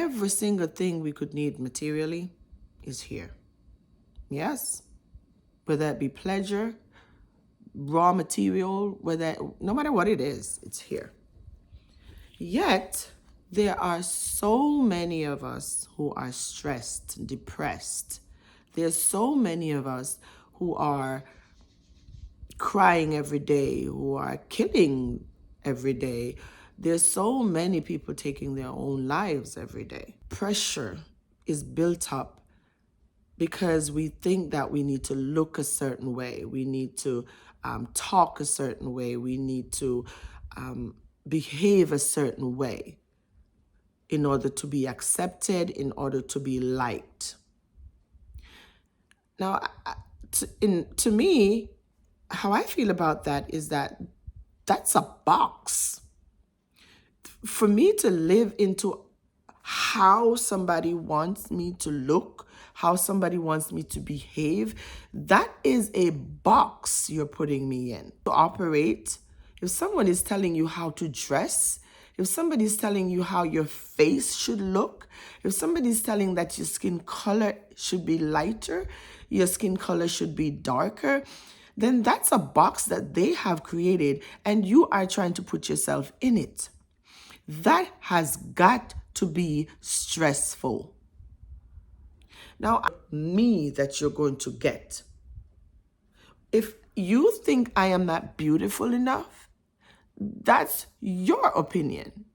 every single thing we could need materially is here. Yes, whether that be pleasure, raw material, whether no matter what it is, it's here. Yet there are so many of us who are stressed, depressed. There's so many of us who are crying every day, who are killing every day. There's so many people taking their own lives every day. Pressure is built up because we think that we need to look a certain way. We need to talk a certain way. We need to behave a certain way in order to be accepted, in order to be liked. Now, to me, how I feel about that is that that's a box. For me to live into how somebody wants me to look, how somebody wants me to behave, that is a box you're putting me in. To operate, if someone is telling you how to dress, if somebody's telling you how your face should look, if somebody's telling that your skin color should be lighter, your skin color should be darker, then that's a box that they have created and you are trying to put yourself in it. That has got to be stressful. Now, me that you're going to get. If you think I am not beautiful enough, that's your opinion.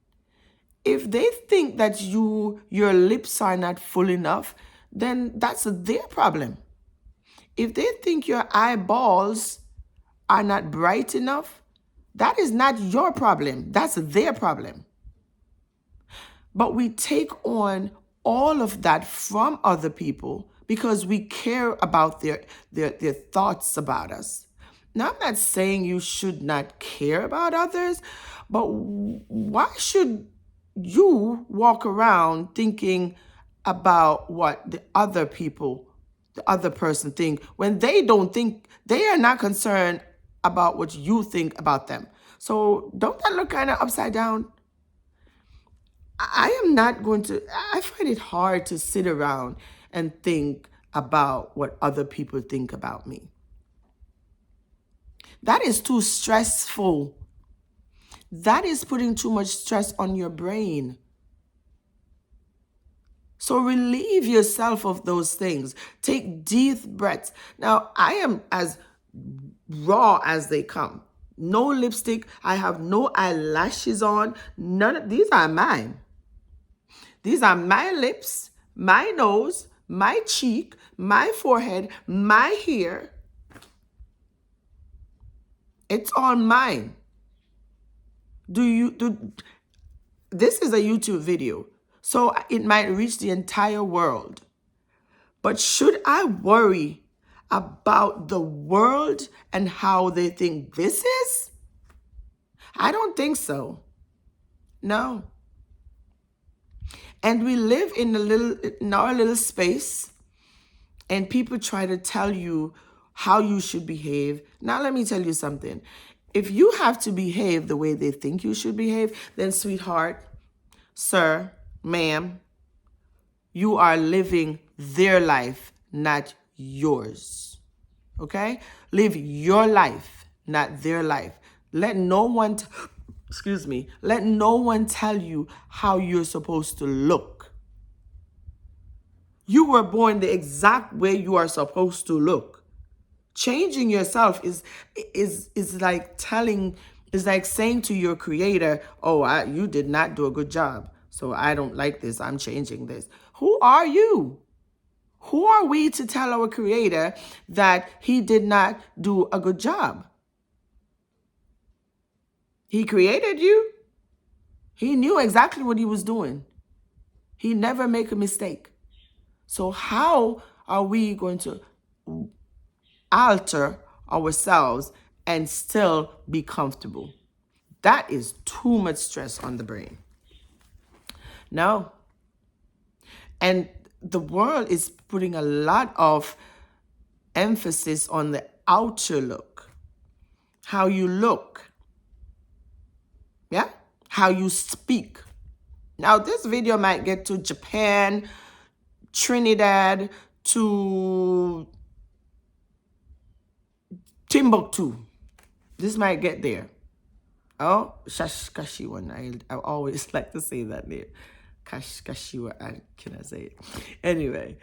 If they think that your lips are not full enough, then that's their problem. If they think your eyeballs are not bright enough, that is not your problem. That's their problem. But we take on all of that from other people because we care about their thoughts about us. Now, I'm not saying you should not care about others, but why should you walk around thinking about what the other person think when they don't think, they are not concerned about what you think about them? So don't that look kind of upside down? I am not going to, I find it hard to sit around and think about what other people think about me. That is too stressful. That is putting too much stress on your brain. So relieve yourself of those things. Take deep breaths. Now, I am as raw as they come. No lipstick. I have no eyelashes on. None of these are mine. These are my lips, my nose, my cheek, my forehead, my hair. It's all mine. This is a YouTube video, so it might reach the entire world. But should I worry about the world and how they think this is? I don't think so. No. And we live in our little space, and people try to tell you how you should behave. Now, let me tell you something. If you have to behave the way they think you should behave, then sweetheart, sir, ma'am, you are living their life, not yours. Okay? Live your life, not their life. Let no one let no one tell you how you're supposed to look. You were born the exact way you are supposed to look. Changing yourself is like saying to your creator, oh, you did not do a good job, so I don't like this, I'm changing this. Who are you? Who are we to tell our creator that he did not do a good job? He created you. He knew exactly what he was doing. He never make a mistake. So how are we going to alter ourselves and still be comfortable? That is too much stress on the brain. No. And the world is putting a lot of emphasis on the outer look, how you look, yeah, how you speak, Now, this video might get to Japan, Trinidad, to Timbuktu. This might get there. Oh, Kashkashiwan. I always like to say that name. Kashkashiwa. Can I say it? Anyway,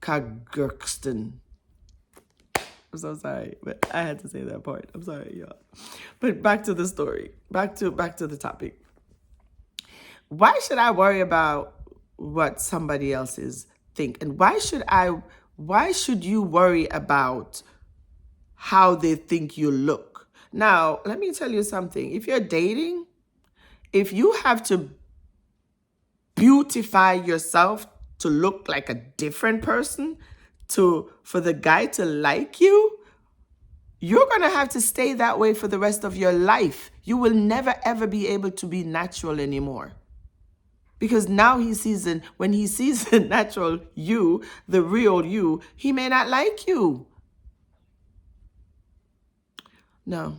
Kagurkston. I'm so sorry, but I had to say that part. I'm sorry, y'all. But back to the story. Back to the topic. Why should I worry about what somebody else is think? And why should you worry about how they think you look? Now, let me tell you something. If you're dating, if you have to beautify yourself to look like a different person for the guy to like you, you're going to have to stay that way for the rest of your life. You will never, ever be able to be natural anymore. Because now when he sees the natural you, the real you, he may not like you. No.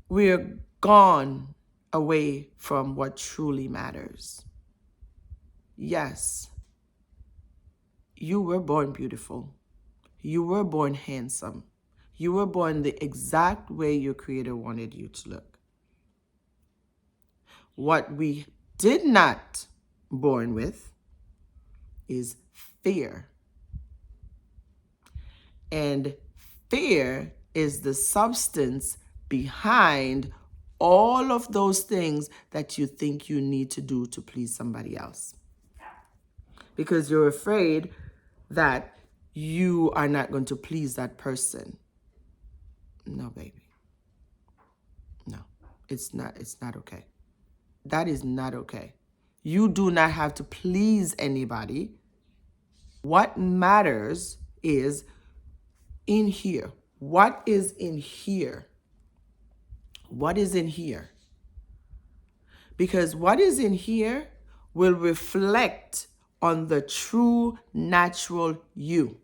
We're gone away from what truly matters. Yes, you were born beautiful. You were born handsome. You were born the exact way your Creator wanted you to look. What we did not born with is fear. And fear is the substance behind all of those things that you think you need to do to please somebody else. Because you're afraid that you are not going to please that person. No, baby. No, it's not okay. That is not okay. You do not have to please anybody. What matters is in here. What is in here? What is in here? Because what is in here will reflect on the true natural you.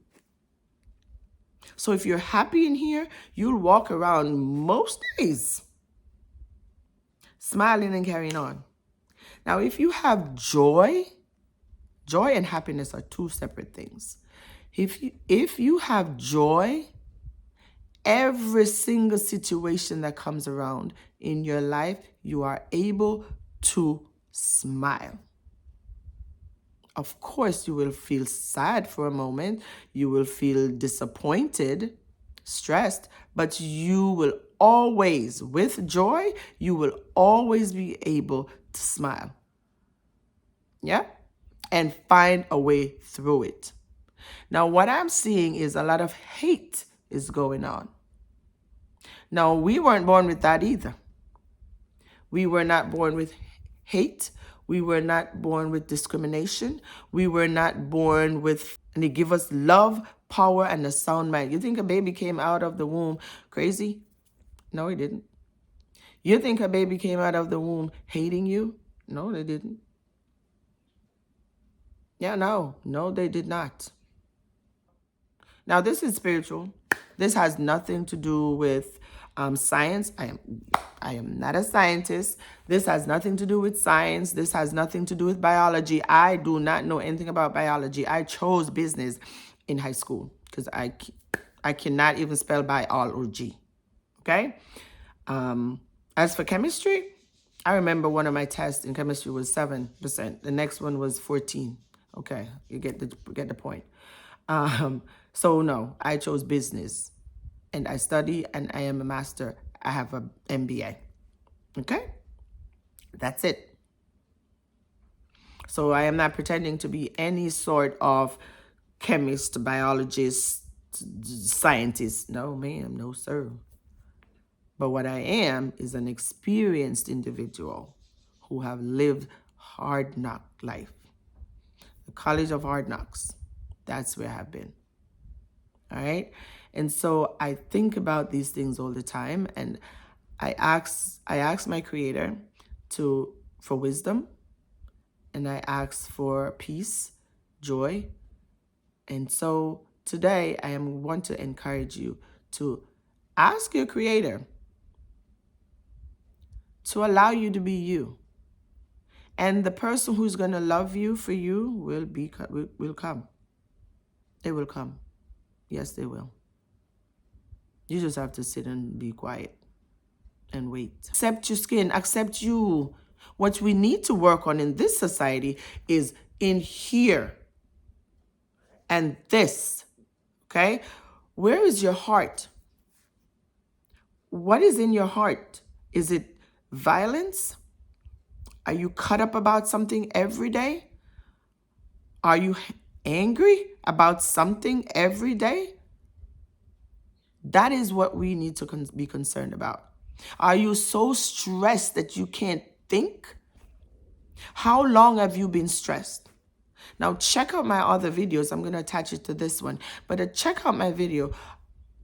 So if you're happy in here, you'll walk around most days smiling and carrying on. Now, if you have joy and happiness are two separate things. If you have joy, every single situation that comes around in your life, you are able to smile. Of course, you will feel sad for a moment. You will feel disappointed, stressed, but you will always, with joy, you will always be able to smile. Yeah? And find a way through it. Now, what I'm seeing is a lot of hate is going on. Now, we weren't born with that either. We were not born with hate. We were not born with discrimination. We were not born with, and they give us love, power, and a sound mind. You think a baby came out of the womb crazy? No, it didn't. You think a baby came out of the womb hating you? No, they didn't. Yeah, no, they did not. Now, this is spiritual. This has nothing to do with science. I am not a scientist. This has nothing to do with science. This has nothing to do with biology. I do not know anything about biology. I chose business in high school because I cannot even spell biology. Okay? As for chemistry, I remember one of my tests in chemistry was 7%. The next one was 14. Okay, you get the point. So no, I chose business, and I study, and I am a master. I have an MBA. Okay, that's it. So I am not pretending to be any sort of chemist, biologist, scientist. No, ma'am, no, sir. But what I am is an experienced individual who have lived hard knock life. The College of Hard Knocks. That's where I've been. All right. And so I think about these things all the time, and I ask my Creator for wisdom, and I ask for peace, joy. And so today I want to encourage you to ask your Creator to allow you to be you. And the person who's going to love you for you will come. They will come. Yes, they will. You just have to sit and be quiet and wait. Accept your skin. Accept you. What we need to work on in this society is in here and this. Okay? Where is your heart? What is in your heart? Is it violence? Are you cut up about something every day? Are you angry about something every day? That is what we need to be concerned about. Are you so stressed that you can't think? How long have you been stressed? Now check out my other videos. I'm going to attach it to this one. But check out my video